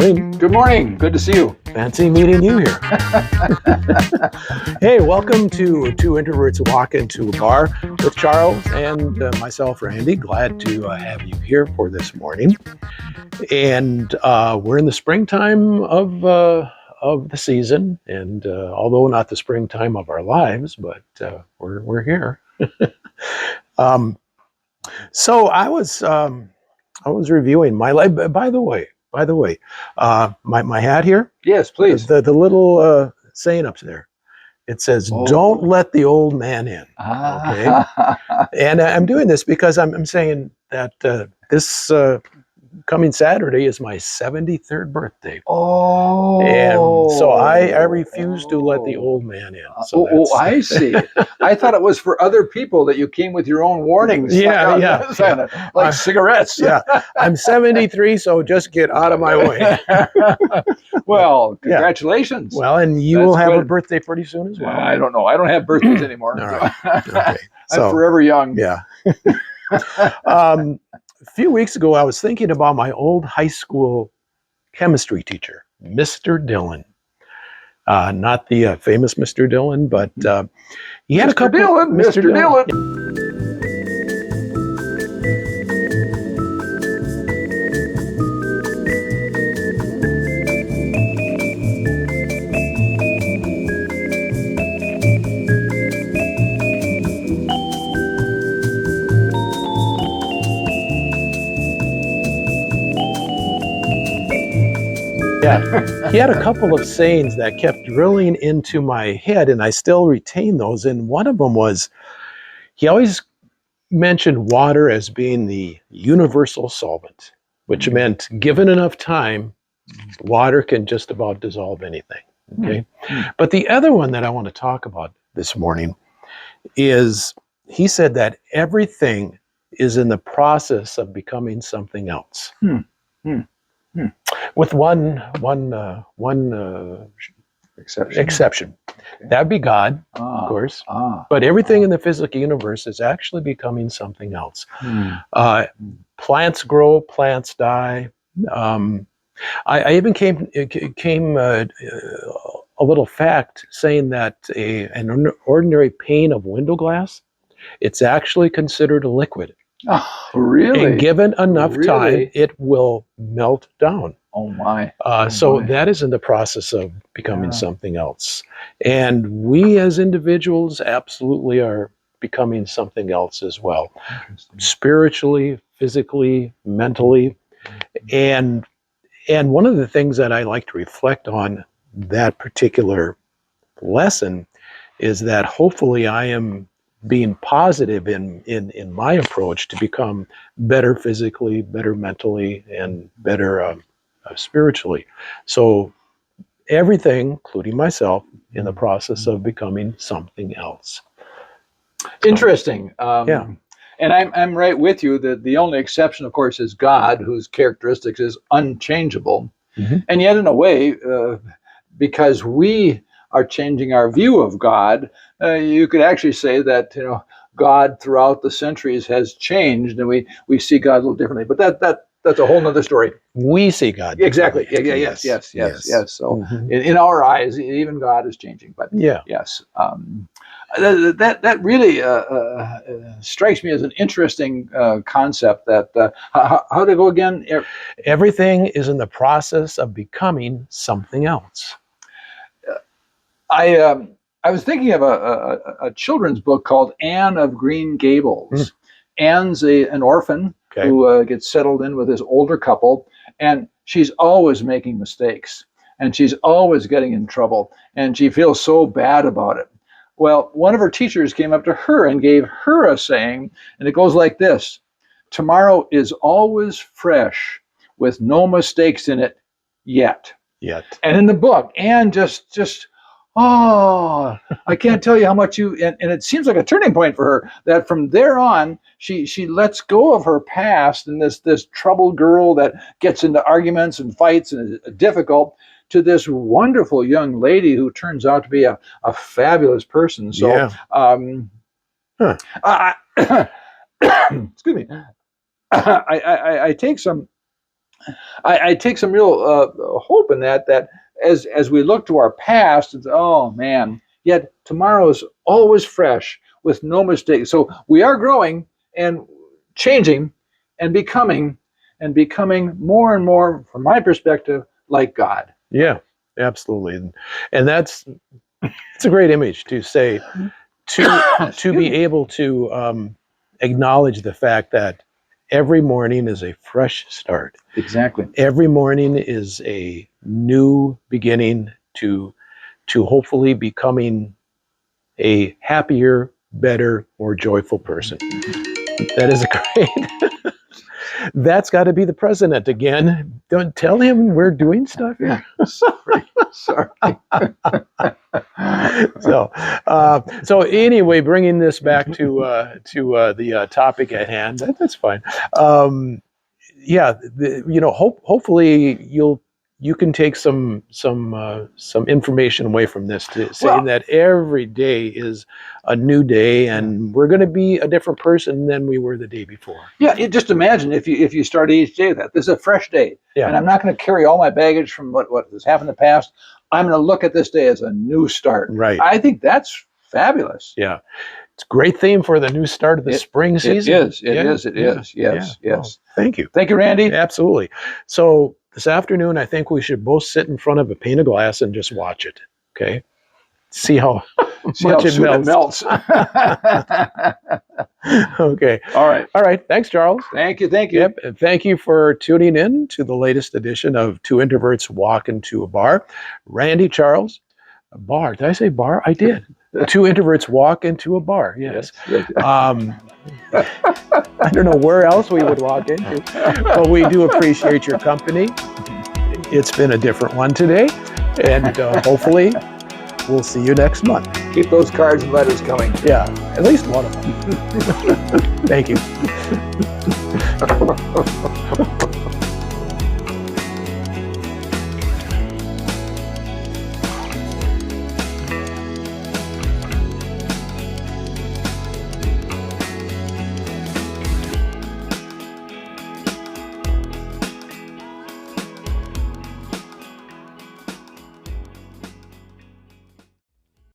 morning. Good morning. Good to see you. Fancy meeting you here. Hey, welcome to Two Introverts Walk Into a Bar with Charles and myself, Randy. Glad to have you here for this morning. And we're in the springtime of the season, and although not the springtime of our lives, but we're here. So I was reviewing my life. By the way, my hat here. Yes, please. The little saying up there. It says, "Don't let the old man in." Okay, and I'm doing this because I'm saying that this coming Saturday is my 73rd birthday. Oh. And so I refuse to let the old man in. So I see. I thought it was for other people that you came with your own warnings. Yeah. Like cigarettes. Yeah, I'm 73, so just get out of my way. Well, congratulations. Well, and you will have a birthday pretty soon as well. I don't know. I don't have birthdays anymore. All right. Okay. I'm forever young. Yeah. A few weeks ago, I was thinking about my old high school chemistry teacher, Mr. Dillion. Not the famous Mr. Dillion, but he had a couple. Mr. Dillion. Yeah, he had a couple of sayings that kept drilling into my head, and I still retain those. And one of them was, he always mentioned water as being the universal solvent, which meant given enough time, water can just about dissolve anything. Okay, but the other one that I want to talk about this morning is, he said that everything is in the process of becoming something else. With one exception. Okay. That'd be God, of course. But everything in the physical universe is actually becoming something else. Plants grow, plants die. I even came a little fact saying that an ordinary pane of window glass, it's actually considered a liquid. Oh, really? And given enough time, it will melt down. Oh my. So that is in the process of becoming something else. And we as individuals absolutely are becoming something else as well. Spiritually, physically, mentally. And one of the things that I like to reflect on that particular lesson is that hopefully I am being positive in my approach to become better physically, better mentally, and better spiritually. So everything, including myself, in the process of becoming something else. Interesting. Yeah. And I'm right with you that the only exception, of course, is God, whose characteristics is unchangeable. And yet, in a way, because we are changing our view of God, you could actually say that God throughout the centuries has changed, and we see God a little differently. But that's a whole nother story. We see God exactly. Yes. So in our eyes, even God is changing. But yes, that really strikes me as an interesting concept. That how to go again? Everything is in the process of becoming something else. I was thinking of a children's book called Anne of Green Gables. Anne's an orphan who gets settled in with this older couple, and she's always making mistakes, and she's always getting in trouble, and she feels so bad about it. Well, one of her teachers came up to her and gave her a saying, and it goes like this: "Tomorrow is always fresh, with no mistakes in it yet." And in the book, Anne just I can't tell you how much and it seems like a turning point for her, that from there on, she lets go of her past and this troubled girl that gets into arguments and fights and is difficult, to this wonderful young lady who turns out to be a fabulous person. So, excuse me, I take some I take some real hope in that as we look to our past, it's, oh man, yet tomorrow is always fresh with no mistakes. So we are growing and changing and becoming more and more, from my perspective, like God. Yeah, absolutely. And that's it's a great image to say, to be able to acknowledge the fact that every morning is a fresh start. Exactly. Every morning is a new beginning to hopefully becoming a happier, better, more joyful person. That is a great. That's got to be the president again. Don't tell him we're doing stuff here. Sorry. So anyway, bringing this back to the topic at hand. That's fine. Yeah, hopefully you can take some information away from this, to saying that every day is a new day, and we're going to be a different person than we were the day before. Yeah, just imagine if you start each day with that. This is a fresh day, and I'm not going to carry all my baggage from what has happened in the past. I'm going to look at this day as a new start. Right. I think that's fabulous. Yeah. It's a great theme for the new start of the spring season. It is. Yes. Well, thank you. Thank you, Randy. Absolutely. So this afternoon, I think we should both sit in front of a pane of glass and just watch it. Okay. See how much it melts. Okay. All right. Thanks, Charles. Thank you. Yep. And thank you for tuning in to the latest edition of Two Introverts Walk Into a Bar. Randy, Charles, a bar. Did I say bar? I did. Two Introverts Walk Into a Bar. Yes. I don't know where else we would walk into, but we do appreciate your company. It's been a different one today, and hopefully we'll see you next month. Keep those cards and letters coming. Yeah, at least one of them. Thank you.